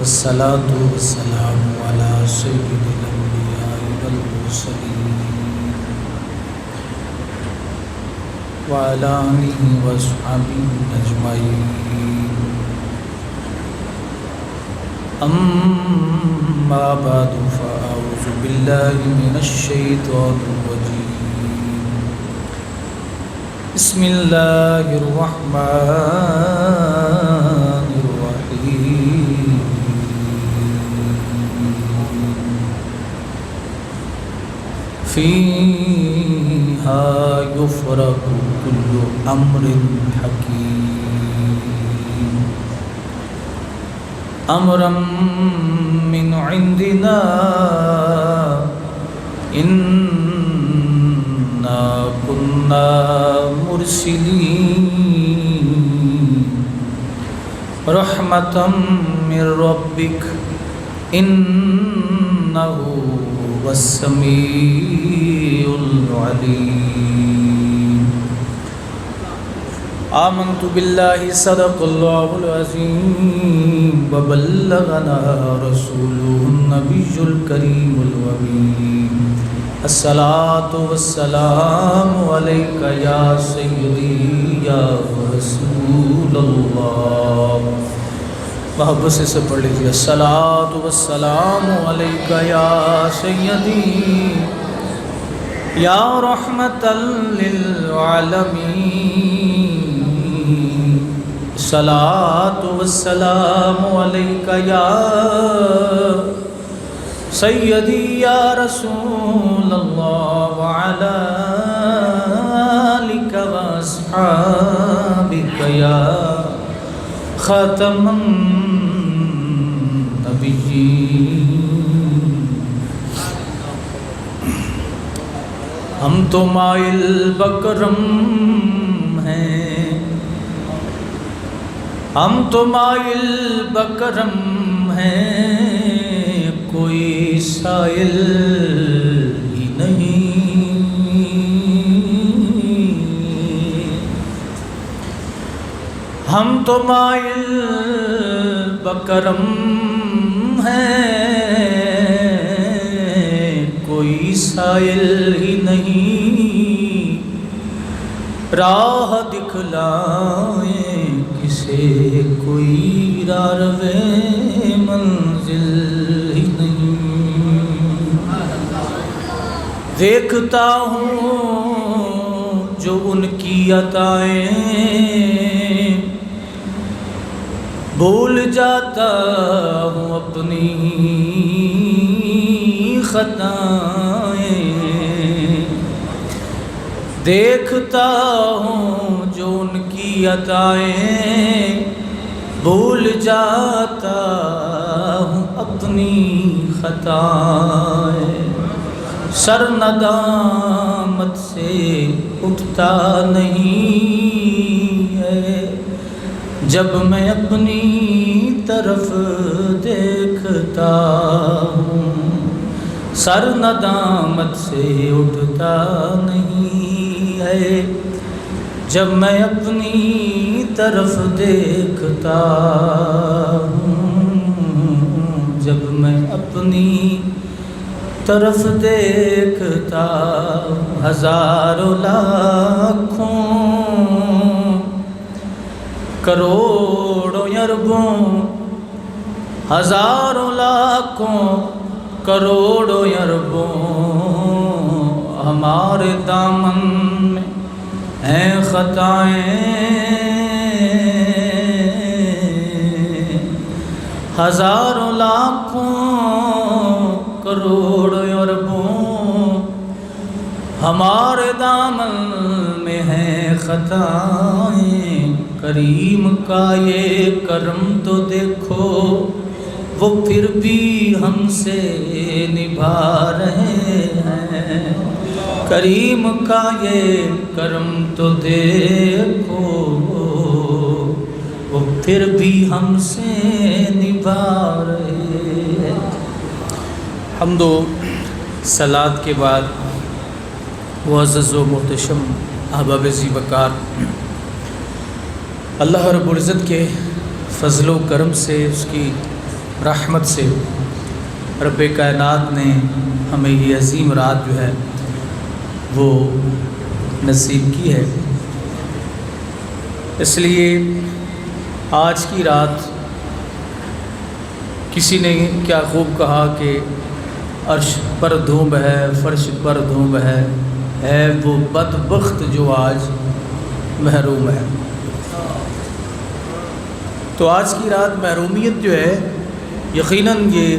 والصلاة والسلام على سيد الأنبياء والمرسلين وعلى آله وصحبه أجمعين. أما بعد فأعوذ بالله من الشيطان الرجيم. بسم الله الرحمن الرحيم. فيها يفرق كل أمر حكيم أمرا من عندنا إنا كنا مرسلين رحمة من ربك إنه هو السميع العليم. آمنت بالله صدق الله العظيم وبلغنا رسوله النبي الكريم الومين. الصلاة والسلام عليك يا سيدي يا رسول الله. محبت سے پڑھ لیجیے. الصلاة والسلام علیک یا سیدی یا رحمت للعالمین. الصلاة والسلام علیک یا سیدی یا رسول اللہ وعلی آلک واصحابک یا خاتم النبیین. ہم تو مائل بکرم ہیں، ہم تو مائل بکرم ہیں، کوئی سائل ہی نہیں. ہم تو مائل بکرم ہیں، کوئی سائل ہی نہیں. راہ دکھلائیں کسے، کوئی راروے منزل ہی نہیں. دیکھتا ہوں جو ان کی عطائیں، بھول جاتا ہوں اپنی خطائیں. دیکھتا ہوں جو ان کی عطائیں، بھول جاتا ہوں اپنی خطائیں. سر ندامت سے اٹھتا نہیں ہے جب میں اپنی طرف دیکھتا ہوں. سر ندامت سے اٹھتا نہیں ہے جب میں اپنی طرف دیکھتا ہوں. جب میں اپنی طرف دیکھتا ہوں. ہزاروں لاکھوں کروڑوں اربوں، ہزاروں لاکھوں کروڑوں اربوں ہمارے دامن میں ہیں خطائیں. ہزاروں لاکھوں کروڑوں اربوں ہمارے دامن میں ہیں خطائیں. کریم کا یہ کرم تو دیکھو، وہ پھر بھی ہم سے نبھا رہے ہیں. کریم کا یہ کرم تو دیکھو، وہ پھر بھی ہم سے نبھا رہے ہیں. حمد و صلات کے بعد معزز و محتشم احباب ذی وقار، اللہ رب العزت کے فضل و کرم سے، اس کی رحمت سے رب کائنات نے ہمیں یہ عظیم رات جو ہے وہ نصیب کی ہے۔ اس لیے آج کی رات کسی نے کیا خوب کہا کہ عرش پر دھوم ہے، فرش پر دھوم ہے وہ بدبخت جو آج محروم ہے۔ تو آج کی رات محرومیت جو ہے یقیناً یہ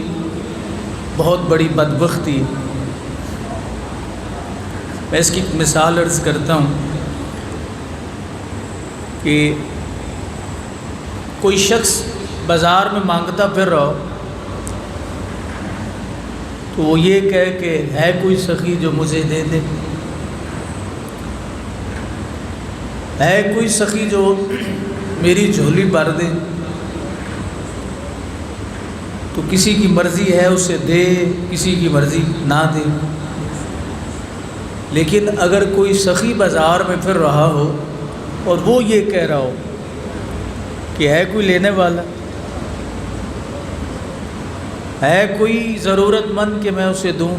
بہت بڑی بدبختی۔ میں اس کی ایک مثال عرض کرتا ہوں کہ کوئی شخص بازار میں مانگتا پھر رہا ہو تو وہ یہ کہے کہ ہے کوئی سخی جو مجھے دے دے، ہے کوئی سخی جو میری جھولی بھر دے، تو کسی کی مرضی ہے اسے دے، کسی کی مرضی نہ دے۔ لیکن اگر کوئی سخی بازار میں پھر رہا ہو اور وہ یہ کہہ رہا ہو کہ ہے کوئی لینے والا، ہے کوئی ضرورت مند کہ میں اسے دوں،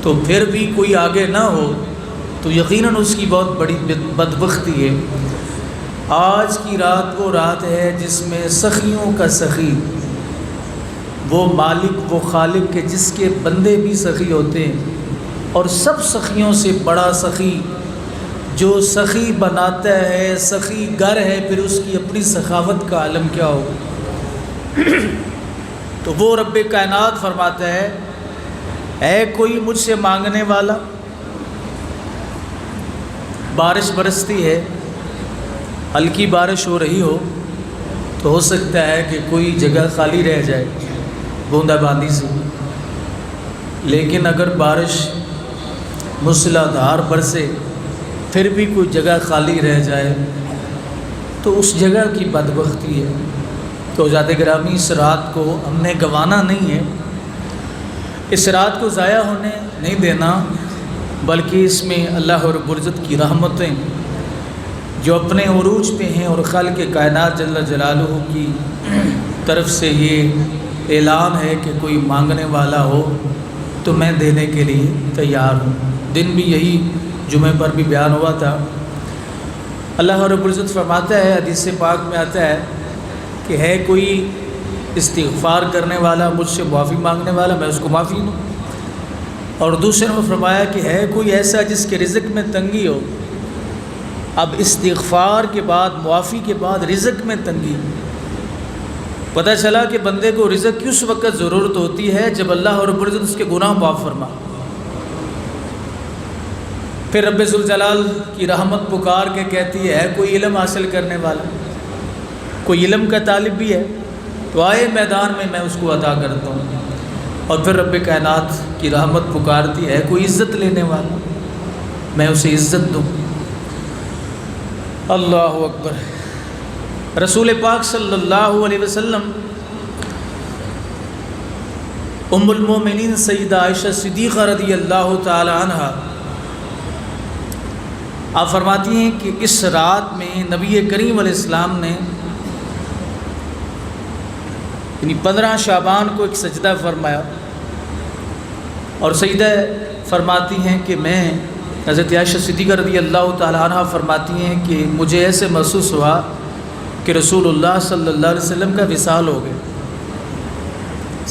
تو پھر بھی کوئی آگے نہ ہو تو یقیناً اس کی بہت بڑی بدبختی ہے۔ آج کی رات وہ رات ہے جس میں سخیوں کا سخی، وہ مالک وہ خالق کے جس کے بندے بھی سخی ہوتے ہیں، اور سب سخیوں سے بڑا سخی جو سخی بناتا ہے، سخی گر ہے، پھر اس کی اپنی سخاوت کا عالم کیا ہو۔ تو وہ رب کائنات فرماتا ہے کوئی مجھ سے مانگنے والا؟ بارش برستی ہے، ہلکی بارش ہو رہی ہو تو ہو سکتا ہے کہ کوئی جگہ خالی رہ جائے بوندا باندی سے، لیکن اگر بارش موسلا دھار برسے پھر بھی کوئی جگہ خالی رہ جائے تو اس جگہ کی بدبختی ہے۔ تو حضرات گرامی، اس رات کو ہم نے گنوانا نہیں ہے، اس رات کو ضائع ہونے نہیں دینا، بلکہ اس میں اللہ رب العزت کی رحمتیں جو اپنے عروج پہ ہیں، اور خالق کائنات جل جلالہ کی طرف سے یہ اعلان ہے کہ کوئی مانگنے والا ہو تو میں دینے کے لیے تیار ہوں۔ دن بھی یہی جمعہ پر بھی بیان ہوا تھا۔ اللہ رب العزت فرماتا ہے، حدیث پاک میں آتا ہے کہ ہے کوئی استغفار کرنے والا، مجھ سے معافی مانگنے والا، میں اس کو معافی دوں۔ اور دوسرے میں فرمایا کہ ہے کوئی ایسا جس کے رزق میں تنگی ہو۔ اب استغفار کے بعد، معافی کے بعد رزق میں تنگی، پتہ چلا کہ بندے کو رزق کی اس وقت ضرورت ہوتی ہے جب اللہ رب العزت اس کے گناہ معاف فرما۔ پھر رب ذوالجلال کی رحمت پکار کے کہتی ہے کوئی علم حاصل کرنے والا، کوئی علم کا طالب بھی ہے تو آئے میدان میں، میں اس کو عطا کرتا ہوں۔ اور پھر رب کائنات کی رحمت پکارتی ہے کوئی عزت لینے والا، میں اسے عزت دوں۔ اللہ اکبر۔ رسول پاک صلی اللہ علیہ وسلم ام المومنین سیدہ عائشہ صدیقہ رضی اللہ تعالی عنہ آپ فرماتی ہیں کہ اس رات میں نبی کریم علیہ السلام نے یعنی 15 شعبان کو ایک سجدہ فرمایا، اور سیدہ فرماتی ہیں کہ میں، حضرت عائشہ صدیقہ رضی اللہ تعالی عنہ فرماتی ہیں کہ مجھے ایسے محسوس ہوا کہ رسول اللہ صلی اللہ علیہ وسلم کا وصال ہو گیا۔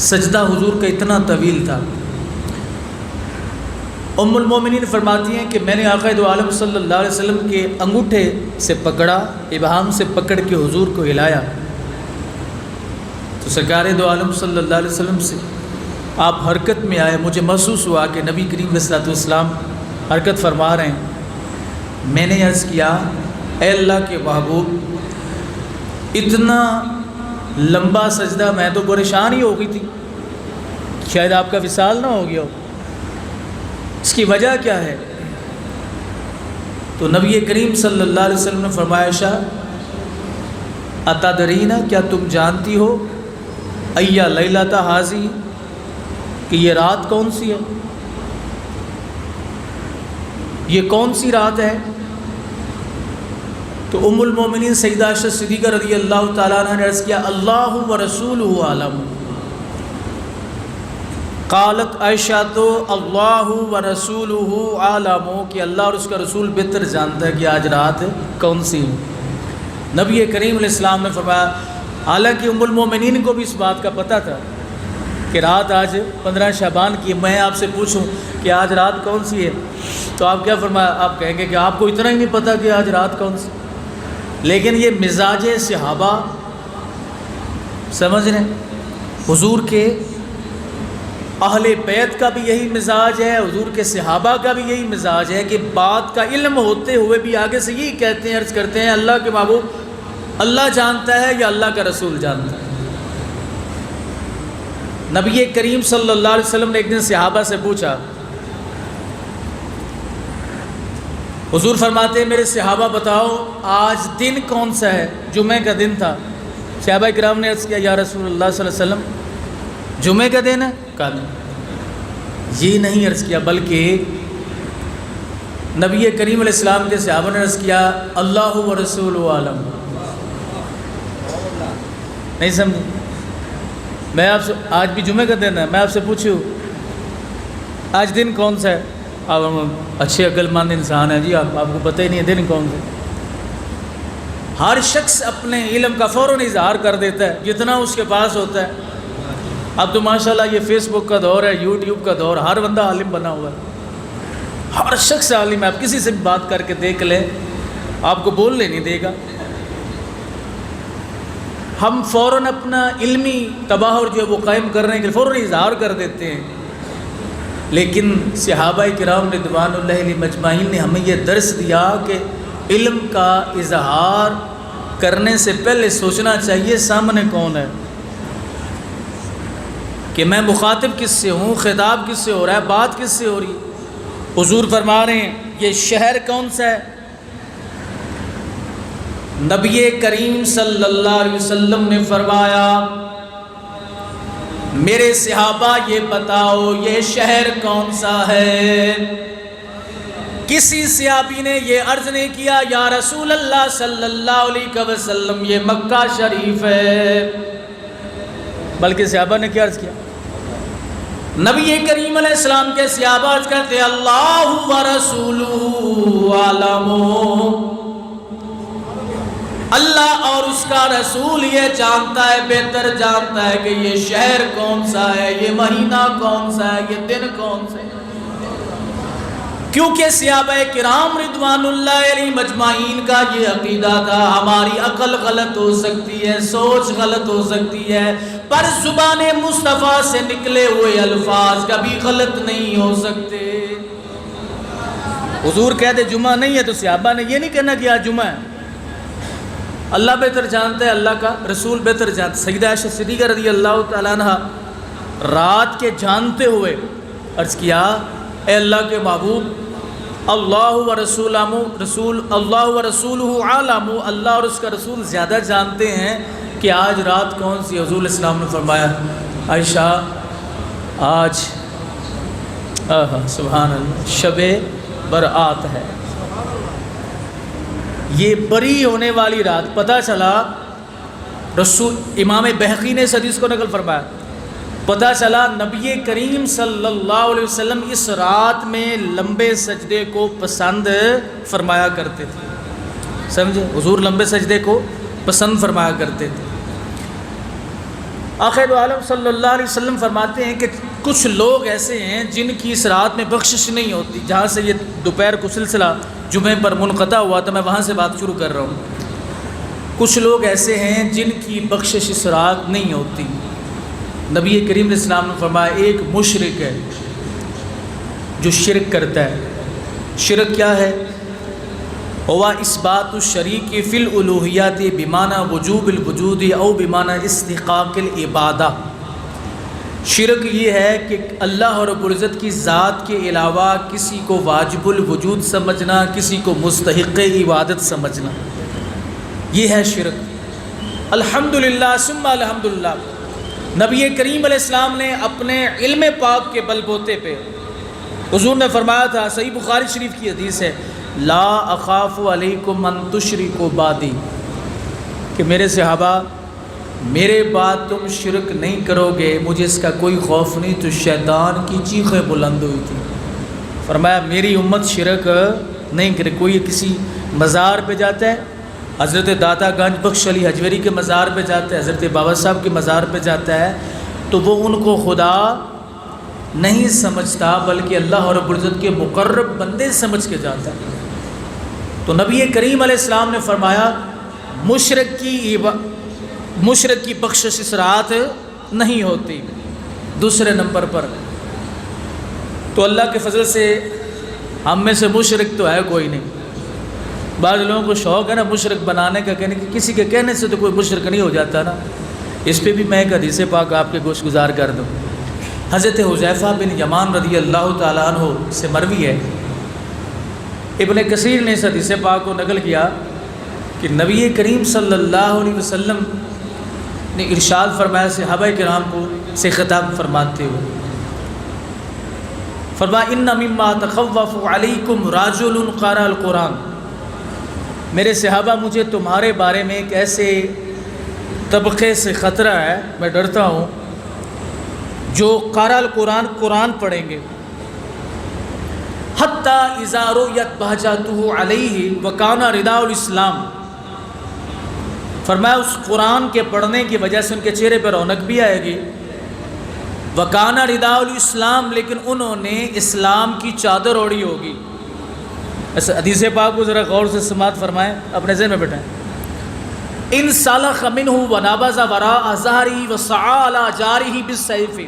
سجدہ حضور کا اتنا طویل تھا۔ ام المومنین فرماتی ہیں کہ میں نے آقا دو عالم صلی اللہ علیہ وسلم کے انگوٹھے سے پکڑا، ابہام سے پکڑ کے حضور کو ہلایا تو سرکار دو عالم صلی اللہ علیہ وسلم سے آپ حرکت میں آئے۔ مجھے محسوس ہوا کہ نبی کریم علیہ الصلوۃ والسلام حرکت فرما رہے ہیں۔ میں نے عرض کیا اے اللہ کے محبوب، اتنا لمبا سجدہ، میں تو پریشان ہی ہو گئی تھی، شاید آپ کا وصال نہ ہو گیا ہو، اس کی وجہ کیا ہے؟ تو نبی کریم صلی اللہ علیہ وسلم نے فرمایا عائشہ اتدرینا، کیا تم جانتی ہو ایا لیلۃ ھذی، کہ یہ رات کون سی ہے، یہ کون سی رات ہے؟ تو ام المومنین سیدہ عائشہ صدیقہ رضی اللہ تعالیٰ عنہ نے عرض کیا اللہ و رسولہ عالم. قالت عائشہ تو اللہ و رسولہ عالم، کہ اللہ اور اس کا رسول بہتر جانتا ہے کہ آج رات کون سی. نبی کریم علیہ السلام نے فرمایا، حالانکہ ام المومنین کو بھی اس بات کا پتہ تھا کہ رات آج 15 شعبان کی، میں آپ سے پوچھوں کہ آج رات کون سی ہے تو آپ کیا فرمایا؟ آپ کہیں گے کہ آپ کو اتنا ہی نہیں پتہ کہ آج رات کون سی. لیکن یہ مزاج صحابہ سمجھ رہے ہیں، حضور کے اہل بیت کا بھی یہی مزاج ہے، حضور کے صحابہ کا بھی یہی مزاج ہے کہ بات کا علم ہوتے ہوئے بھی آگے سے یہی کہتے ہیں، عرض کرتے ہیں اللہ کے محبوب اللہ جانتا ہے یا اللہ کا رسول جانتا ہے. نبی کریم صلی اللہ علیہ وسلم نے ایک دن صحابہ سے پوچھا، حضور فرماتے ہیں میرے صحابہ بتاؤ آج دن کون سا ہے؟ جمعہ کا دن تھا. صحابہ کرام نے عرض کیا یا رسول اللہ صلی اللہ علیہ وسلم جمعہ کا دن ہے؟ کہا یہ نہیں عرض کیا، بلکہ نبی کریم علیہ السلام کے صحابہ نے عرض کیا اللہ و رسول عالم. نہیں سمجھے؟ میں آپ سے آج بھی جمعہ کا دن ہے، میں آپ سے پوچھوں آج دن کون سا ہے؟ آپ اچھے عقل مند انسان ہیں جی، آپ کو پتہ ہی نہیں ہے دن کون سا. ہر شخص اپنے علم کا فوراً اظہار کر دیتا ہے جتنا اس کے پاس ہوتا ہے. اب تو ماشاءاللہ یہ فیس بک کا دور ہے، یوٹیوب کا دور، ہر بندہ عالم بنا ہوا ہے، ہر شخص عالم ہے. آپ کسی سے بھی بات کر کے دیکھ لیں آپ کو بولنے نہیں دے گا. ہم فوراً اپنا علمی تباہر جو ہے وہ قائم کرنے کے فوراً اظہار کر دیتے ہیں. لیکن صحابہ کرام رضوان اللہ علیہم اجمعین نے ہمیں یہ درس دیا کہ علم کا اظہار کرنے سے پہلے سوچنا چاہیے سامنے کون ہے، کہ میں مخاطب کس سے ہوں، خطاب کس سے ہو رہا ہے، بات کس سے ہو رہی ہے. حضور فرما رہے ہیں یہ شہر کون سا ہے؟ نبی کریم صلی اللہ علیہ وسلم نے فرمایا میرے صحابہ یہ بتاؤ یہ شہر کون سا ہے؟ کسی صحابی نے یہ عرض نہیں کیا یا رسول اللہ صلی اللہ علیہ وسلم یہ مکہ شریف ہے، بلکہ صحابہ نے کیا عرض کیا؟ نبی کریم علیہ السلام کے صحابہ عرض کرتے اللہ و رسولہ عالم، اللہ اور اس کا رسول یہ جانتا ہے، بہتر جانتا ہے کہ یہ شہر کون سا ہے، یہ مہینہ کون سا ہے، یہ دن کون سے ہے. کیونکہ صحابہ کرام رضوان اللہ علیہم اجمعین کا یہ عقیدہ تھا ہماری عقل غلط ہو سکتی ہے، سوچ غلط ہو سکتی ہے، پر زبان مصطفیٰ سے نکلے ہوئے الفاظ کبھی غلط نہیں ہو سکتے. حضور کہتے جمعہ نہیں ہے تو صحابہ نے یہ نہیں کہنا کہ آج جمعہ ہے. اللہ بہتر جانتا ہے، اللہ کا رسول بہتر جانتا ہے. سیدہ عائشہ صدیقہ رضی اللہ تعالیٰ عنہ رات کے جانتے ہوئے عرض کیا اے اللہ کے محبوب اللہ و رسولہ عالم، اللہ اور اس کا رسول زیادہ جانتے ہیں کہ آج رات کون سی. حضور علیہ السلام نے فرمایا عائشہ آج سبحان اللہ شب برات ہے، یہ بری ہونے والی رات. پتہ چلا رسول امام بہقی نے اس حدیث کو نقل فرمایا، پتہ چلا نبی کریم صلی اللہ علیہ وسلم اس رات میں لمبے سجدے کو پسند فرمایا کرتے تھے. سمجھے؟ حضور لمبے سجدے کو پسند فرمایا کرتے تھے. آخر عالم صلی اللہ علیہ وسلم فرماتے ہیں کہ کچھ لوگ ایسے ہیں جن کی اس رات میں بخشش نہیں ہوتی. جہاں سے یہ دوپہر کو سلسلہ جمعے پر منقطع ہوا تو میں وہاں سے بات شروع کر رہا ہوں. کچھ لوگ ایسے ہیں جن کی بخشش اس رات نہیں ہوتی. نبی کریم علیہ السلام نے فرمایا ایک مشرک ہے جو شرک کرتا ہے. شرک کیا ہے؟ ہوا اثبات الشریک فی الالوہیات بمعنی وجوب الوجود او بمعنی استحقاق العبادہ. شرک یہ ہے کہ اللہ رب العزت کی ذات کے علاوہ کسی کو واجب الوجود سمجھنا، کسی کو مستحق عبادت سمجھنا، یہ ہے شرک. الحمدللہ ثم الحمدللہ نبی کریم علیہ السلام نے اپنے علم پاک کے بل بوتے پہ حضور نے فرمایا تھا، صحیح بخاری شریف کی حدیث ہے، لا اخاف علیکم ان تشرکوا بعدی، کہ میرے صحابہ میرے بعد تم شرک نہیں کرو گے، مجھے اس کا کوئی خوف نہیں۔ تو شیطان کی چیخیں بلند ہوئی تھی، فرمایا میری امت شرک نہیں کرے۔ کوئی کسی مزار پہ جاتا ہے، حضرت داتا گنج بخش علی حجویری کے مزار پہ جاتا ہے، حضرت بابا صاحب کے مزار پہ جاتا ہے، تو وہ ان کو خدا نہیں سمجھتا بلکہ اللہ رب العزت کے مقرب بندے سمجھ کے جاتا ہے۔ تو نبی کریم علیہ السلام نے فرمایا مشرک کی بخشش اس رات نہیں ہوتی۔ دوسرے نمبر پر تو اللہ کے فضل سے ہم میں سے مشرک تو ہے کوئی نہیں۔ بعض لوگوں کو شوق ہے نا مشرک بنانے کا، کہنے کہ کسی کے کہنے سے تو کوئی مشرک نہیں ہو جاتا نا۔ اس پہ بھی میں ایک حدیث پاک آپ کے گوش گزار کر دوں۔ حضرت حذیفہ بن یمان رضی اللہ تعالیٰ عنہ سے مروی ہے، ابن کثیر نے اس حدیث پاک کو نقل کیا کہ نبی کریم صلی اللہ علیہ وسلم نے ارشاد فرمایا صحابہ کرام کو سے خطاب فرماتے ہوئے، فرمایا ان مما تخوف علیکم رجل قرأ القرآن، میرے صحابہ مجھے تمہارے بارے میں ایک ایسے طبقے سے خطرہ ہے، میں ڈرتا ہوں جو قرأ القرآن قرآن پڑھیں گے، حتی اذا رؤیت بہجتہ علیہ وکان رداء الاسلام، فرمایا اس قرآن کے پڑھنے کی وجہ سے ان کے چہرے پر رونق بھی آئے گی، وکان رداء الاسلام، لیکن انہوں نے اسلام کی چادر اوڑھی ہوگی۔ ایسا حدیث پاک کو ذرا غور سے سماعت فرمائیں، اپنے ذہن میں بٹھائیں۔ ان سلخ منہ ونبذ وراء ظہرہ وسعى علی جارہ بالسیف،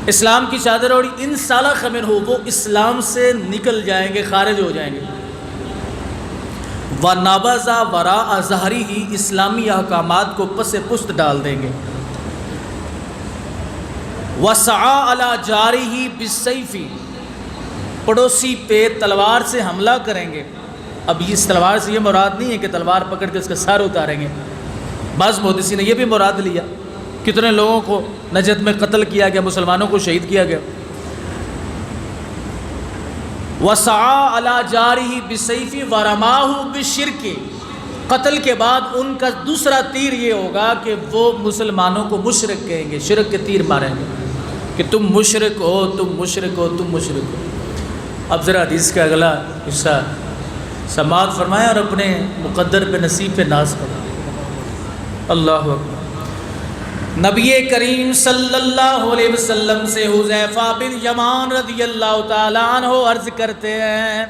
اسلام کی چادر اوڑھی، ان سلخ منہ، وہ اسلام سے نکل جائیں گے، خارج ہو جائیں گے، وَنَبَذَ وَرَاءَ ظَهْرِهِ، اسلامی احکامات کو پس پشت ڈال دیں گے، وَسَعَى عَلَى جَارِهِ بِالسَّيْفِ، پڑوسی پہ تلوار سے حملہ کریں گے۔ اب اس تلوار سے یہ مراد نہیں ہے کہ تلوار پکڑ کے اس کا سر اتاریں گے، بعض محدثین نے یہ بھی مراد لیا، کتنے لوگوں کو نجد میں قتل کیا گیا، مسلمانوں کو شہید کیا گیا۔ وَسَعَى عَلَى جَارِهِ بِالسَّيْفِ وَرَمَاهُ بِالشِّرْكِ، قتل کے بعد ان کا دوسرا تیر یہ ہوگا کہ وہ مسلمانوں کو مشرک کہیں گے، شرک کے تیر ماریں گے کہ تم مشرک ہو، تم مشرک ہو، تم مشرک ہو۔ اب ذرا حدیث کا اگلا حصہ سماعت فرمائیں اور اپنے مقدر پہ نصیب پہ ناز کریں۔ اللہ اکبر۔ نبی کریم صلی اللہ علیہ وسلم سے حذیفہ بن یمان رضی اللہ تعالیٰ عنہ عرض کرتے ہیں،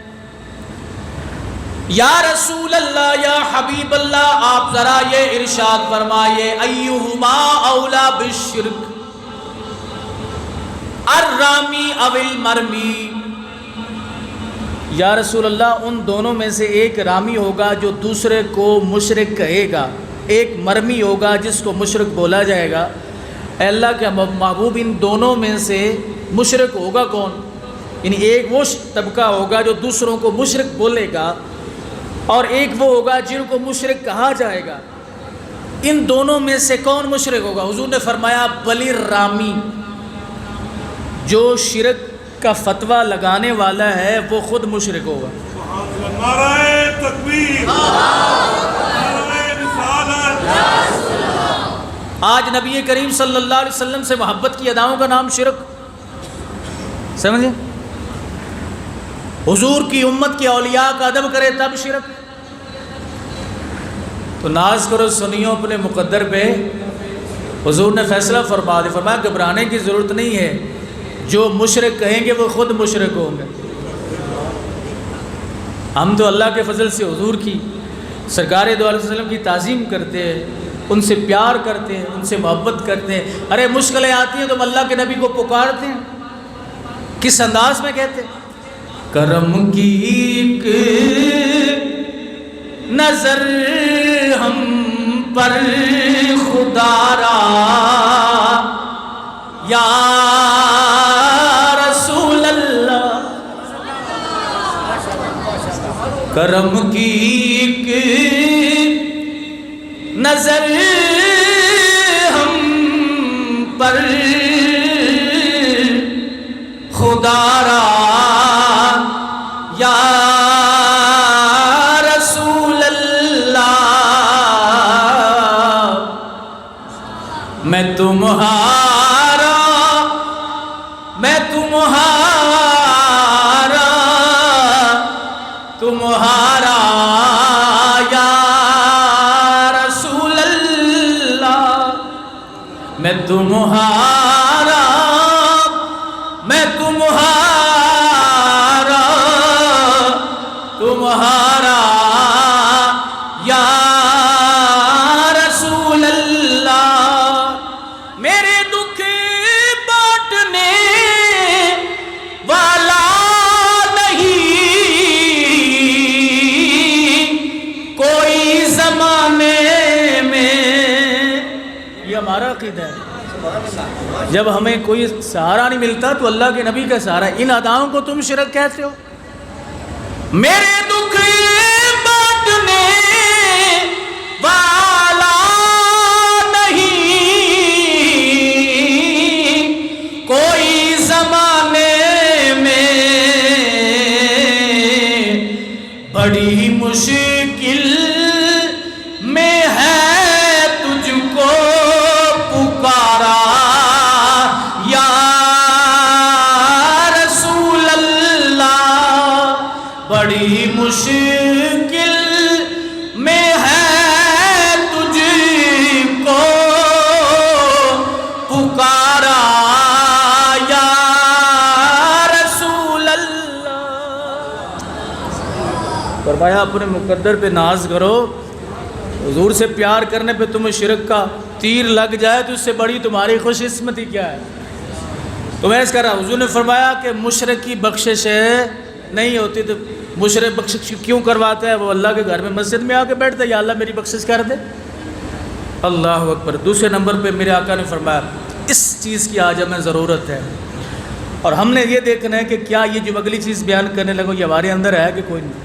یا رسول اللہ، یا حبیب اللہ، آپ ذرا یہ ارشاد فرمائیے، ایہما اولا بالشرک، الرامی او المرمی، یا رسول اللہ ان دونوں میں سے ایک رامی ہوگا جو دوسرے کو مشرک کہے گا، ایک مرمی ہوگا جس کو مشرک بولا جائے گا۔ اے اللہ کے محبوب، ان دونوں میں سے مشرک ہوگا کون؟ یعنی ایک وہ طبقہ ہوگا جو دوسروں کو مشرک بولے گا، اور ایک وہ ہوگا جن کو مشرک کہا جائے گا۔ ان دونوں میں سے کون مشرک ہوگا؟ حضور نے فرمایا بلی رامی، جو شرک کا فتویٰ لگانے والا ہے وہ خود مشرک ہوگا۔ نعرہ تکبیر، آج نبی کریم صلی اللہ علیہ وسلم سے محبت کی اداؤں کا نام شرک، سمجھے؟ حضور کی امت کے اولیاء کا ادب کرے تب شرک۔ تو ناز کرو سنیو اپنے مقدر پہ، حضور نے فیصلہ فرما دیا، فرمایا گھبرانے کی ضرورت نہیں ہے، جو مشرک کہیں گے وہ خود مشرک ہوں گے۔ ہم تو اللہ کے فضل سے حضور کی، سرکار دو علیہ وسلم کی تعظیم کرتے ہیں، ان سے پیار کرتے ہیں، ان سے محبت کرتے ہیں۔ ارے مشکلیں آتی ہیں تو ہم اللہ کے نبی کو پکارتے ہیں، کس انداز میں کہتے ہیں؟ کرم کی ایک نظر ہم پر خدا را، یا رسول اللہ، کرم کی ایک نظر ہم پر خدا را، یا میں تمہارا تمہارا یا رسول اللہ، میں تمہارا یا رسول اللہ، میرے دکھ بانٹنے والا نہیں کوئی زمانے میں۔ یہ ہمارا عقیدہ ہے۔ جب ہمیں کوئی سہارا نہیں ملتا تو اللہ کے نبی کا سہارا۔ ان اداؤں کو تم شرک کہتے ہو؟ میرے دکھ بانٹنے والا نہیں کوئی زمانے میں، بڑی مشکل میں ہے تجھ کو پکارا یا رسول اللہ، بڑی مشکل میں ہے تجھ کو پکارا یا رسول اللہ۔ فرمایا اپنے مقدر پہ ناز کرو، حضور سے پیار کرنے پہ تمہیں شرک کا تیر لگ جائے تو اس سے بڑی تمہاری خوش قسمتی کیا ہے؟ تو میں اس کہہ رہا، حضور نے فرمایا کہ مشرک کی بخشش نہیں ہوتی، تو مشرک بخشش کیوں کرواتا ہے؟ وہ اللہ کے گھر میں مسجد میں آ کے بیٹھتا ہے، یا اللہ میری بخشش کر دے۔ اللہ اکبر۔ دوسرے نمبر پہ میرے آقا نے فرمایا اس چیز کی آج ہمیں ضرورت ہے، اور ہم نے یہ دیکھنا ہے کہ کیا یہ جو اگلی چیز بیان کرنے لگو یہ ہمارے اندر ہے کہ کوئی نہیں۔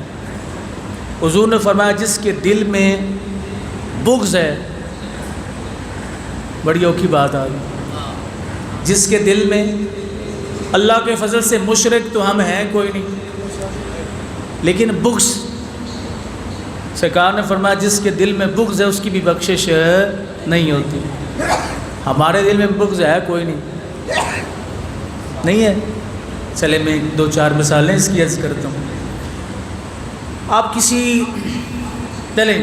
حضور نے فرمایا جس کے دل میں بغض ہے، بڑی اوکھی بات آ گئی، جس کے دل میں، اللہ کے فضل سے مشرک تو ہم ہیں کوئی نہیں، لیکن بغض، سرکار نے فرمایا جس کے دل میں بغض ہے اس کی بھی بخشش نہیں ہوتی۔ ہمارے دل میں بغض ہے کوئی نہیں ہے۔ چلے میں دو چار مثالیں اس کی عرض کرتا ہوں۔ آپ کسی چلیں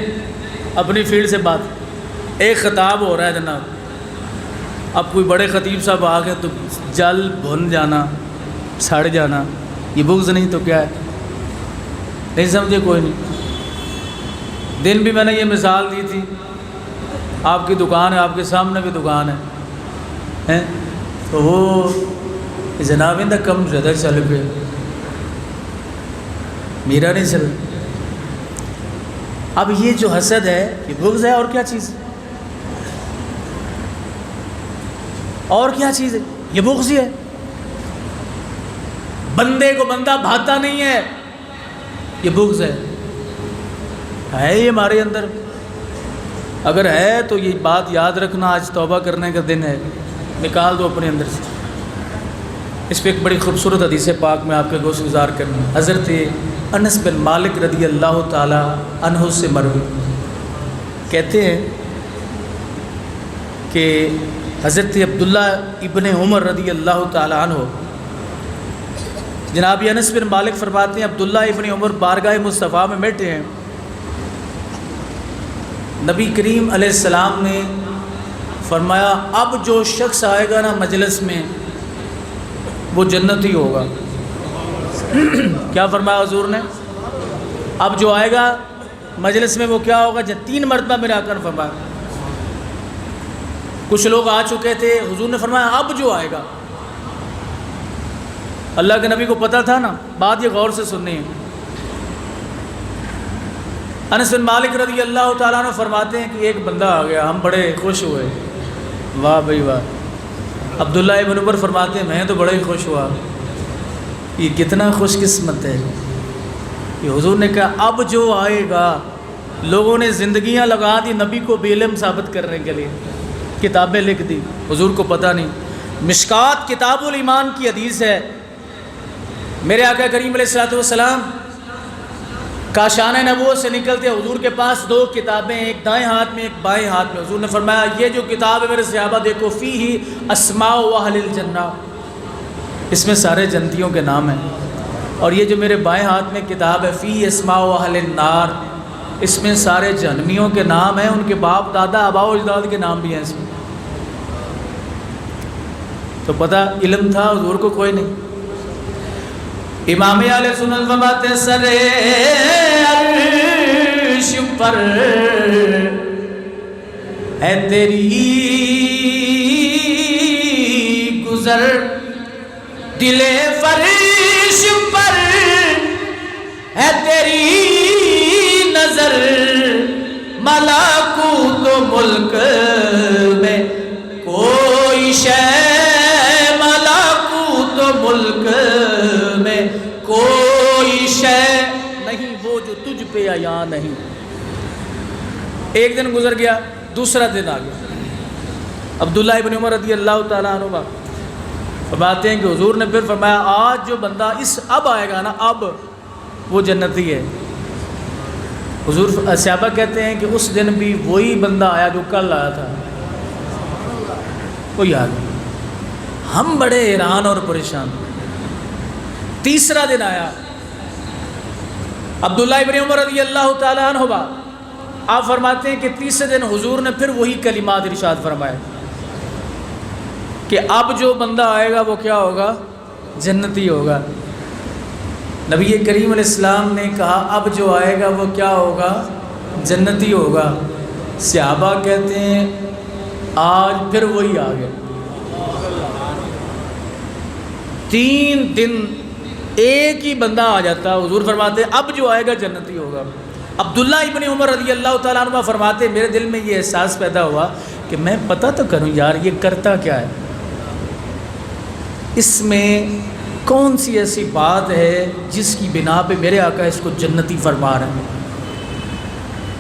اپنی فیلڈ سے بات، ایک خطاب ہو رہا ہے جناب، اب کوئی بڑے خطیب صاحب آ گئے تو جل بھن جانا، سڑ جانا، یہ بغض نہیں تو کیا ہے؟ نہیں سمجھے کوئی نہیں۔ دن بھی میں نے یہ مثال دی تھی، آپ کی دکان ہے، آپ کے سامنے بھی دکان ہے، تو وہ جناب اندر کم زیادہ چل پہ میرا نہیں چل۔ اب یہ جو حسد ہے یہ بغض ہے، اور کیا چیز ہے؟ اور کیا چیز ہے؟ یہ بغض ہی ہے۔ بندے کو بندہ بھاتا نہیں ہے، یہ بغض ہے یہ ہمارے اندر؟ اگر ہے تو یہ بات یاد رکھنا، آج توبہ کرنے کا دن ہے، نکال دو اپنے اندر سے۔ اس پہ ایک بڑی خوبصورت حدیث پاک میں آپ کے گوش گزار کرنا۔ حضرت انس بن مالک رضی اللہ تعالی عنہ سے مروی کہتے ہیں کہ حضرت عبداللہ ابن عمر رضی اللہ تعالی عنہ، جناب انس بن مالک فرماتے ہیں عبداللہ ابن عمر بارگاہ مصطفیٰ میں بیٹھے ہیں، نبی کریم علیہ السلام نے فرمایا اب جو شخص آئے گا نا مجلس میں وہ جنتی ہوگا۔ کیا فرمایا حضور نے؟ اب جو آئے گا مجلس میں وہ کیا ہوگا؟ 3 مرتبہ میرے آقا نے فرمایا۔ کچھ لوگ آ چکے تھے، حضور نے فرمایا اب جو آئے گا۔ اللہ کے نبی کو پتہ تھا نا، بات یہ غور سے سننی ہے۔ انس بن مالک رضی اللہ تعالیٰ عنہ فرماتے ہیں کہ ایک بندہ آ گیا، ہم بڑے خوش ہوئے، واہ بھائی واہ۔ عبداللہ ابن عمر فرماتے ہیں میں تو بڑا ہی خوش ہوا، یہ کتنا خوش قسمت ہے۔ یہ حضور نے کہا اب جو آئے گا، لوگوں نے زندگیاں لگا دی نبی کو بے علم ثابت کرنے کے لیے، کتابیں لکھ دی، حضور کو پتہ نہیں۔ مشکات کتاب الایمان کی حدیث ہے، میرے آقا کریم علیہ الصلوۃ والسلام کاشانہ نبوت سے نکلتے حضور کے پاس 2 کتابیں، ایک دائیں ہاتھ میں ایک بائیں ہاتھ میں. حضور نے فرمایا یہ جو کتاب ہے میرے صحابہ دیکھو، فیہ اسماء اہل الجنہ، اس میں سارے جنتیوں کے نام ہیں. اور یہ جو میرے بائیں ہاتھ میں کتاب ہے فیہ اسماء اہل النار، اس میں سارے جہنمیوں کے نام ہیں، ان کے باپ دادا آباء و اجداد کے نام بھی ہیں اس میں. تو پتہ علم تھا حضور کو کوئی نہیں. امام اہل سنت فرماتے سر عرش پر ہے تیری گزر، دل فرش پر ہے تیری نظر، ملکوت و ملک میں کوئی شے، ملکوت و ملک میں کوئی شے نہیں وہ جو تجھ پہ عیاں نہیں. ایک دن گزر گیا، دوسرا دن آ گیا. عبداللہ ابن عمر رضی اللہ تعالیٰ عنہ فرماتے ہیں کہ حضور نے پھر فرمایا آج جو بندہ اب آئے گا نا، اب وہ جنتی ہے. حضور صحابہ کہتے ہیں کہ اس دن بھی وہی بندہ آیا جو کل آیا تھا، وہی آ گیا. ہم بڑے حیران اور پریشان. تیسرا دن آیا، عبداللہ ابن عمر رضی اللہ تعالیٰ عنہ آپ فرماتے ہیں کہ تیسرے دن حضور نے پھر وہی کلمات ارشاد فرمائے کہ اب جو بندہ آئے گا وہ کیا ہوگا؟ جنتی ہوگا. نبی کریم علیہ السلام نے کہا اب جو آئے گا وہ کیا ہوگا؟ جنتی ہوگا. صحابہ کہتے ہیں آج پھر وہی آ گیا. 3 دن ایک ہی بندہ آ جاتا. حضور فرماتے اب جو آئے گا جنتی ہوگا. عبداللہ ابن عمر رضی اللہ تعالیٰ عنہ فرماتے میرے دل میں یہ احساس پیدا ہوا کہ میں پتہ تو کروں یار یہ کرتا کیا ہے، اس میں کون سی ایسی بات ہے جس کی بنا پہ میرے آقا اس کو جنتی فرما رہے ہیں.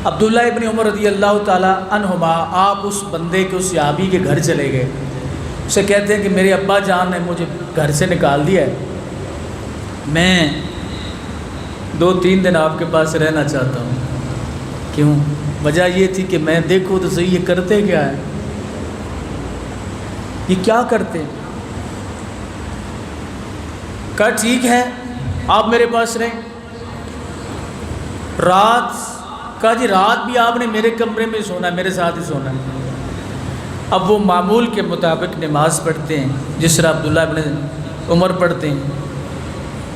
عبداللہ ابن عمر رضی اللہ تعالیٰ عنہما آپ اس بندے کے، اس صحابی کے گھر چلے گئے. اسے کہتے ہیں کہ میرے ابا جان نے مجھے گھر سے نکال دیا ہے، میں 2-3 دن آپ کے پاس رہنا چاہتا ہوں. کیوں؟ وجہ یہ تھی کہ میں دیکھوں تو صحیح یہ کرتے کیا ہے، یہ کیا کرتے ہیں. کہا ٹھیک ہے آپ میرے پاس رہیں. رات کہا جی رات بھی آپ نے میرے کمرے میں سونا ہے، میرے ساتھ ہی سونا ہے. اب وہ معمول کے مطابق نماز پڑھتے ہیں جس طرح عبداللہ ابن عمر پڑھتے ہیں.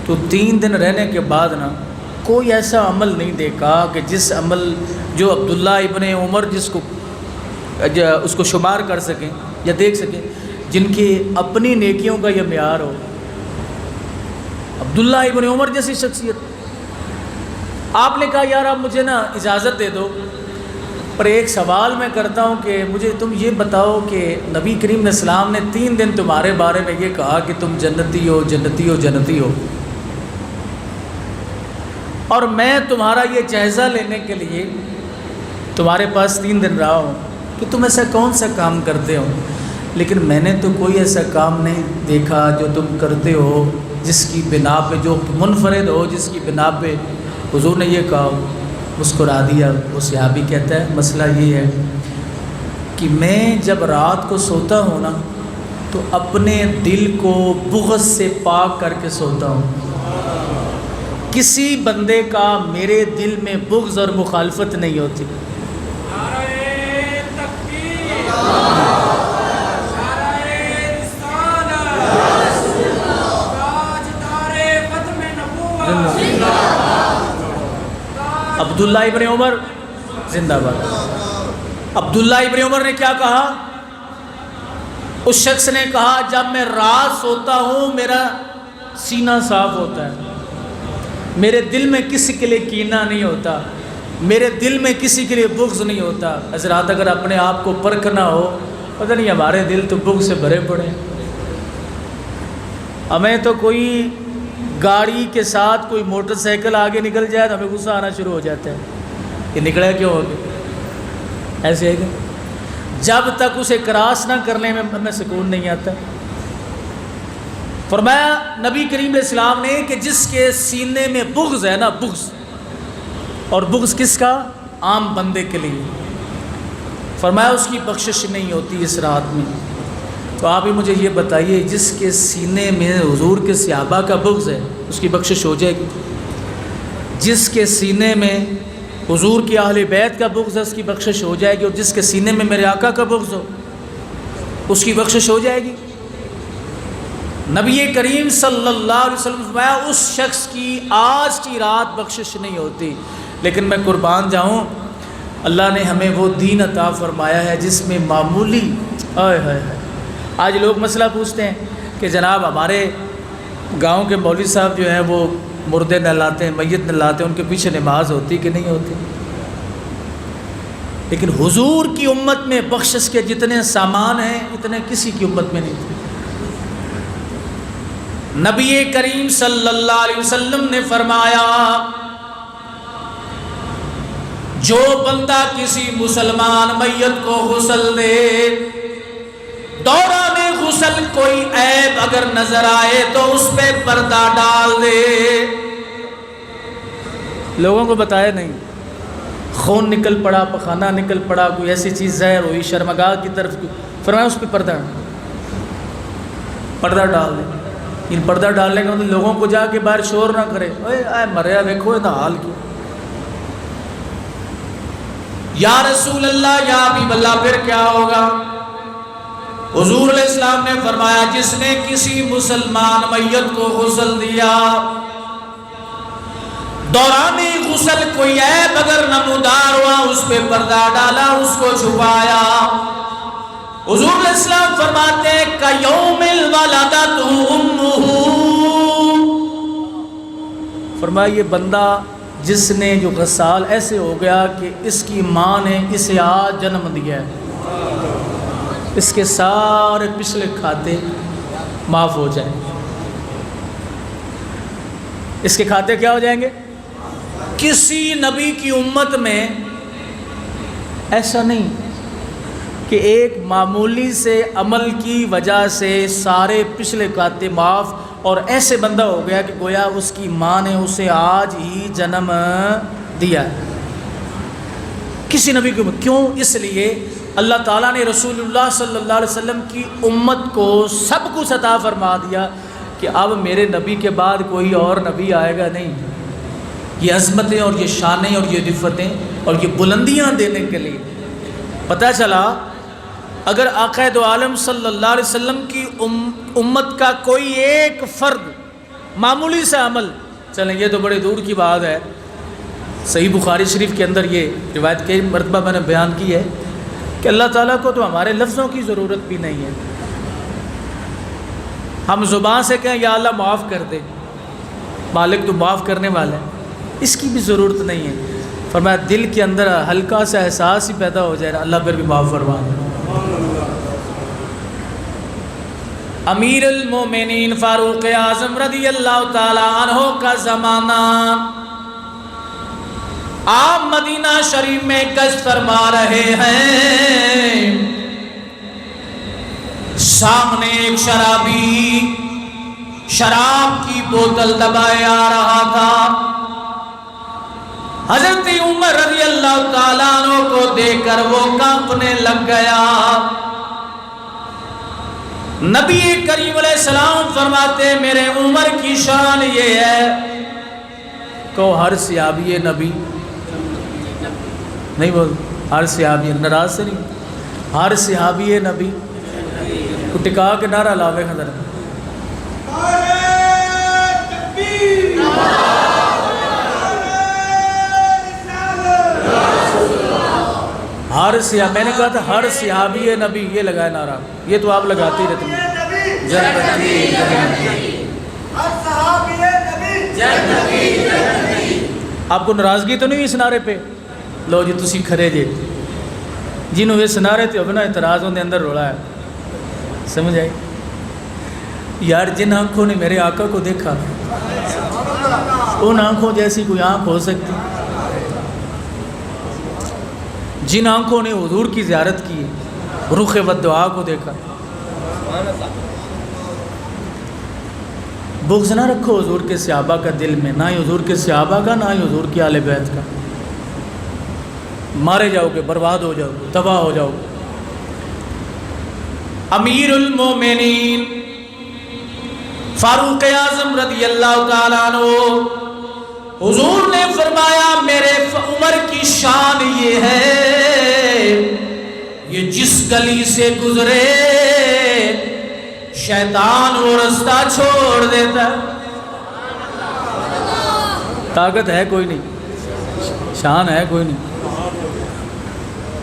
تو 3 دن رہنے کے بعد نا کوئی ایسا عمل نہیں دیکھا کہ جس عمل جو عبداللہ ابن عمر جس کو اس کو شمار کر سکیں یا دیکھ سکیں، جن کی اپنی نیکیوں کا یہ معیار ہو. عبداللہ ابن عمر جیسی شخصیت. آپ نے کہا یار آپ مجھے نا اجازت دے دو، پر ایک سوال میں کرتا ہوں کہ مجھے تم یہ بتاؤ کہ نبی کریم علیہ السلام نے 3 دن تمہارے بارے میں یہ کہا کہ تم جنتی ہو جنتی ہو جنتی ہو، اور میں تمہارا یہ جائزہ لینے کے لیے تمہارے پاس 3 دن رہا ہوں کہ تم ایسا کون سا کام کرتے ہو، لیکن میں نے تو کوئی ایسا کام نہیں دیکھا جو تم کرتے ہو جس کی بنا پہ، جو منفرد ہو، جس کی بنا پہ حضور نے یہ کہا. مسکرا دیا. وہ صحابی کہتا ہے مسئلہ یہ ہے کہ میں جب رات کو سوتا ہوں نا تو اپنے دل کو بغض سے پاک کر کے سوتا ہوں. کسی بندے کا میرے دل میں بغض اور مخالفت نہیں ہوتی. عبداللہ ابن عمر زندہ باد. عبداللہ ابن عمر نے کیا کہا؟ اس شخص نے کہا جب میں رات سوتا ہوں میرا سینہ صاف ہوتا ہے، میرے دل میں کسی کے لیے کینہ نہیں ہوتا، میرے دل میں کسی کے لیے بغض نہیں ہوتا. حضرات اگر اپنے آپ کو پرکھنا ہو، پتہ نہیں ہمارے دل تو بغض سے بھرے پڑے ہیں. ہمیں تو کوئی گاڑی کے ساتھ کوئی موٹر سائیکل آگے نکل جائے تو ہمیں غصہ آنا شروع ہو جاتا ہے، یہ نکلا کیوں ہو گیا؟ ایسے ہے کہ جب تک اسے کراس نہ کرنے میں ہمیں سکون نہیں آتا. فرمایا نبی کریم علیہ السلام نے کہ جس کے سینے میں بغض ہے نا، بغض اور بغض کس کا؟ عام بندے کے لیے۔ فرمایا اس کی بخشش نہیں ہوتی اس رات میں۔ تو آپ ہی مجھے یہ بتائیے، جس کے سینے میں حضور کے صحابہ کا بغض ہے اس کی بخشش ہو جائے گی؟ جس کے سینے میں حضور کی اہل بیت کا بغض ہے اس کی بخشش ہو جائے گی، اور جس کے سینے میں میرے آقا کا بغض ہو اس کی بخشش ہو جائے گی؟ نبی کریم صلی اللہ علیہ وسلم فرمایا اس شخص کی آج کی رات بخشش نہیں ہوتی۔ لیکن میں قربان جاؤں، اللہ نے ہمیں وہ دین عطا فرمایا ہے جس میں معمولی آج لوگ مسئلہ پوچھتے ہیں کہ جناب ہمارے گاؤں کے مولوی صاحب جو ہیں وہ مردے نہلاتے ہیں، میت نہلاتے ہیں، ان کے پیچھے نماز ہوتی کہ نہیں ہوتی؟ لیکن حضور کی امت میں بخشش کے جتنے سامان ہیں اتنے کسی کی امت میں نہیں تھے۔ نبی کریم صلی اللہ علیہ وسلم نے فرمایا جو بندہ کسی مسلمان میت کو غسل دے، دوران غسل کوئی عیب اگر نظر آئے تو اس پہ پردہ ڈال دے۔ لوگوں کو بتایا نہیں، خون نکل پڑا، پخانہ نکل پڑا، کوئی ایسی چیز زہر ہوئی شرمگاہ کی طرف، فرمایا اس پہ پردہ ڈال دے۔ ان پردہ ڈالنے کا مطلب لوگوں کو جا کے باہر شور نہ کرے، اے مریا دیکھو یہ حال کیوں۔ یا رسول اللہ، یا حبیب اللہ، پھر کیا ہوگا؟ حضور علیہ السلام نے فرمایا جس نے کسی مسلمان میت کو غسل دیا، دوران غسل کوئی عیب اگر نمودار ہوا اس پہ پردہ ڈالا، اس کو چھپایا، حضور علیہ السلام فرماتے ہیں کَیَوْمِ الْوَلَدَتُ أُمُّهُ، فرمایا یہ بندہ جس نے جو غسال ایسے ہو گیا کہ اس کی ماں نے اسے آج جنم دیا ہے، اس کے سارے پچھلے کھاتے معاف ہو جائیں گے۔ اس کے کھاتے کیا ہو جائیں گے؟ کسی نبی کی امت میں ایسا نہیں کہ ایک معمولی سے عمل کی وجہ سے سارے پچھلے کھاتے معاف، اور ایسے بندہ ہو گیا کہ گویا اس کی ماں نے اسے آج ہی جنم دیا ہے۔ کسی نبی کی امت کیوں؟ اس لیے اللہ تعالیٰ نے رسول اللہ صلی اللہ علیہ وسلم کی امت کو سب کچھ عطا فرما دیا کہ اب میرے نبی کے بعد کوئی اور نبی آئے گا نہیں۔ یہ عظمتیں اور یہ شانیں اور یہ رفتیں اور یہ بلندیاں دینے کے لیے پتہ چلا اگر آقا دو عالم صلی اللہ علیہ وسلم کی امت کا کوئی ایک فرد معمولی سا عمل، چلیں یہ تو بڑے دور کی بات ہے، صحیح بخاری شریف کے اندر یہ روایت کئی مرتبہ میں نے بیان کی ہے کہ اللہ تعالیٰ کو تو ہمارے لفظوں کی ضرورت بھی نہیں ہے، ہم زبان سے کہیں یا اللہ معاف کر دے، مالک تو معاف کرنے والا ہے، اس کی بھی ضرورت نہیں ہے۔ فرمایا دل کے اندر ہلکا سا احساس ہی پیدا ہو جائے اللہ پھر بھی معاف فرما دے۔ امیر المومنین فاروق اعظم رضی اللہ تعالی عنہ کا زمانہ، آپ مدینہ شریف میں گشت فرما رہے ہیں، سامنے ایک شرابی شراب کی بوتل دبائے آ رہا تھا۔ حضرت عمر رضی اللہ تعالیٰ عنہ کو دیکھ کر وہ کانپنے لگ گیا۔ نبی کریم علیہ السلام فرماتے میرے عمر کی شان یہ ہے کہ ہر صحابی نبی نہیں بول، ہر صحابی ناراض سے نہیں، ہر صحابی نبی کو ٹکا کے نعرہ لاوے خدر ہر صحابی، میں نے کہا تھا ہر صحابی نبی، یہ لگائے نعرہ، یہ تو آپ لگاتے ہی رہتے ہیں۔ آپ کو ناراضگی تو نہیں اس نعرے پہ؟ لو جی تسی کھرے جے جنہوں اس نعرے تے ہونا اعتراض ہونے اندر روڑا ہے، سمجھ آئی؟ یار جن آنکھوں نے میرے آقا کو دیکھا ان آنکھوں جیسی کوئی آنکھ ہو سکتی؟ جن آنکھوں نے حضور کی زیارت کی، رخ والدعا کو دیکھا، بغض نہ رکھو حضور کے صحابہ کا دل میں، نہ ہی حضور کے صحابہ کا، نہ ہی حضور کی آل بیت کا۔ مارے جاؤ گے، برباد ہو جاؤ گے، تباہ ہو جاؤ گے۔ امیر المومنین فاروق اعظم رضی اللہ تعالیٰ عنہ، حضور نے فرمایا میرے عمر کی شان یہ ہے، یہ جس گلی سے گزرے شیطان وہ رستہ چھوڑ دیتا ہے۔ طاقت ہے کوئی نہیں، شان ہے کوئی نہیں۔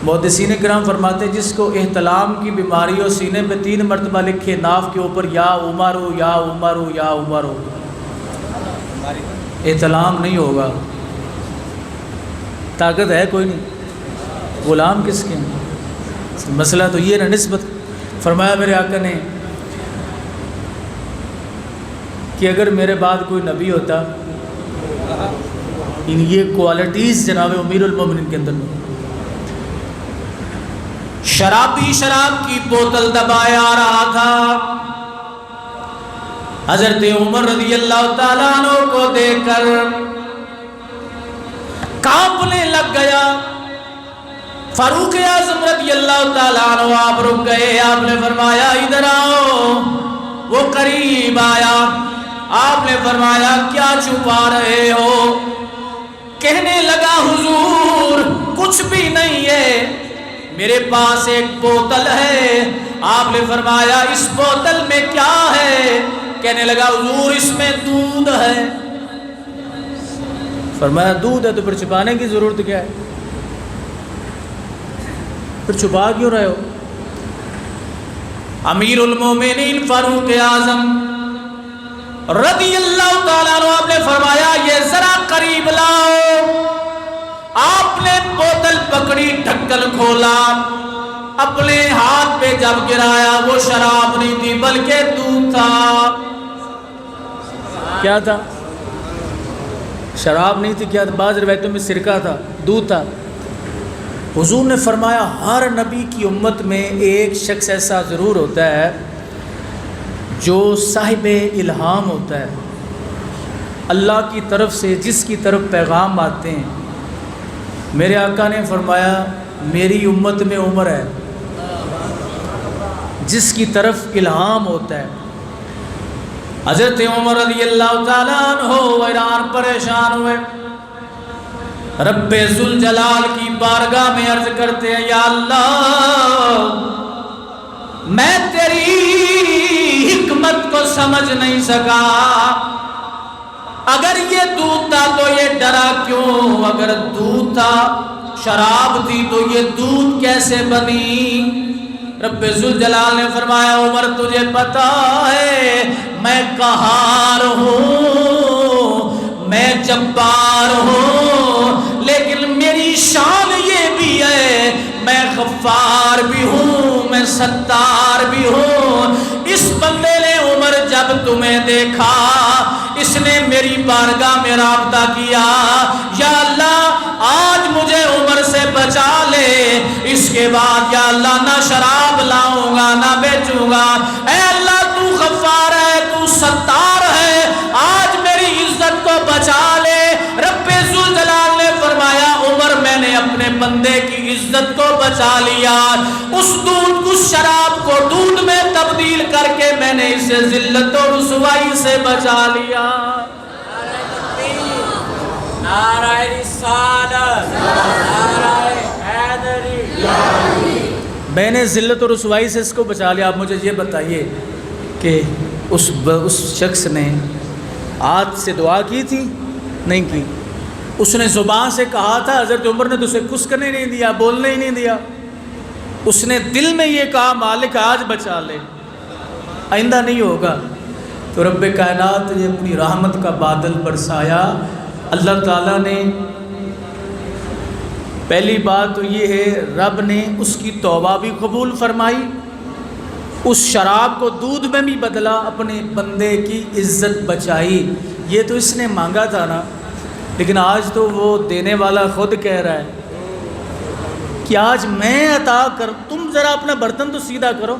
محدثین کرام فرماتے ہیں جس کو احتلام کی بیماری ہو، سینے پہ 3 مرتبہ لکھے ناف کے اوپر یا عمرو یا عمرو یا عمرو، احتلام نہیں ہوگا۔ طاقت ہے کوئی نہیں، غلام کس کے ہیں؟ مسئلہ تو یہ نا نسبت۔ فرمایا میرے آقا نے کہ اگر میرے بعد کوئی نبی ہوتا، یہ کوالٹیز جناب امیر المومنین کے اندر میں، شرابی شراب کی بوتل دبائے آ رہا تھا، حضرت عمر رضی اللہ تعالیٰ عنہ کو دیکھ کر کانپنے لگ گیا۔ فاروق اعظم رضی اللہ تعالیٰ عنہ آپ رک گئے، آپ نے فرمایا ادھر آؤ۔ وہ قریب آیا، آپ نے فرمایا کیا چھپا رہے ہو؟ کہنے لگا حضور کچھ بھی نہیں ہے، میرے پاس ایک بوتل ہے۔ آپ نے فرمایا اس بوتل میں کیا ہے؟ کہنے لگا حضور اس میں دودھ ہے۔ فرمایا دودھ ہے تو پھر چھپانے کی ضرورت کیا ہے؟ پھر چھپا کیوں رہے ہو؟ امیر المومنین فاروق اعظم رضی اللہ تعالیٰ عنہ آپ نے فرمایا یہ ذرا قریب لاؤ۔ آپ نے بوتل پکڑی، ڈھکن کھولا، اپنے ہاتھ پہ جب گرایا وہ شراب نہیں تھی بلکہ دودھ تھا۔ کیا تھا؟ شراب نہیں تھی، کیا تھا؟ بعض روایتوں میں سرکہ تھا، دودھ تھا۔ حضور نے فرمایا ہر نبی کی امت میں ایک شخص ایسا ضرور ہوتا ہے جو صاحب الہام ہوتا ہے، اللہ کی طرف سے جس کی طرف پیغام آتے ہیں۔ میرے آقا نے فرمایا میری امت میں عمر ہے جس کی طرف الہام ہوتا ہے۔ حضرت عمر رضی اللہ تعالیٰ عنہ حیران پریشان ہوئے، رب ذوالجلال کی بارگاہ میں عرض کرتے ہیں یا اللہ میں تیری حکمت کو سمجھ نہیں سکا، اگر یہ دودھ تھا تو یہ ڈرا کیوں؟ اگر دودھ تھا، شراب تھی تو یہ دودھ کیسے بنی؟ رب ذوالجلال نے فرمایا عمر تجھے پتا ہے میں قہار ہوں، میں جبار ہوں، لیکن میری شان یہ بھی ہے میں غفار بھی ہوں، میں ستار بھی ہوں۔ اس بندے نے عمر جب تمہیں دیکھا اس نے میری بارگاہ میں رابطہ کیا، یا اللہ آج مجھے عمر سے بچا لے، اس کے بعد یا اللہ نہ شراب لاؤں گا نہ بیچوں گا۔ اے اللہ تو غفار ہے، تو ستار ہے، آج میری عزت کو بچا لے۔ رب ذوالجلال نے فرمایا عمر میں نے اپنے بندے کی عزت کو بچا لیا، اس دودھ کو شراب کو دودھ میں تبدیل کر کے میں نے اسے ذلت و رسوائی سے بچا لیا۔ نعرہ رسالت، نعرہ حیدری، میں نے ذلت و رسوائی سے اس کو بچا لیا۔ آپ مجھے یہ بتائیے کہ اس شخص نے ہاتھ سے دعا کی تھی؟ نہیں کی۔ اس نے زبان سے کہا تھا، حضرت عمر نے تو اسے کچھ کرنے نہیں دیا، بولنے ہی نہیں دیا۔ اس نے دل میں یہ کہا مالک آج بچا لے، آئندہ نہیں ہوگا۔ تو رب کائنات نے اپنی رحمت کا بادل برسایا۔ اللہ تعالیٰ نے پہلی بات تو یہ ہے رب نے اس کی توبہ بھی قبول فرمائی، اس شراب کو دودھ میں بھی بدلا، اپنے بندے کی عزت بچائی۔ یہ تو اس نے مانگا تھا نا، لیکن آج تو وہ دینے والا خود کہہ رہا ہے کہ آج میں عطا کر، تم ذرا اپنا برتن تو سیدھا کرو۔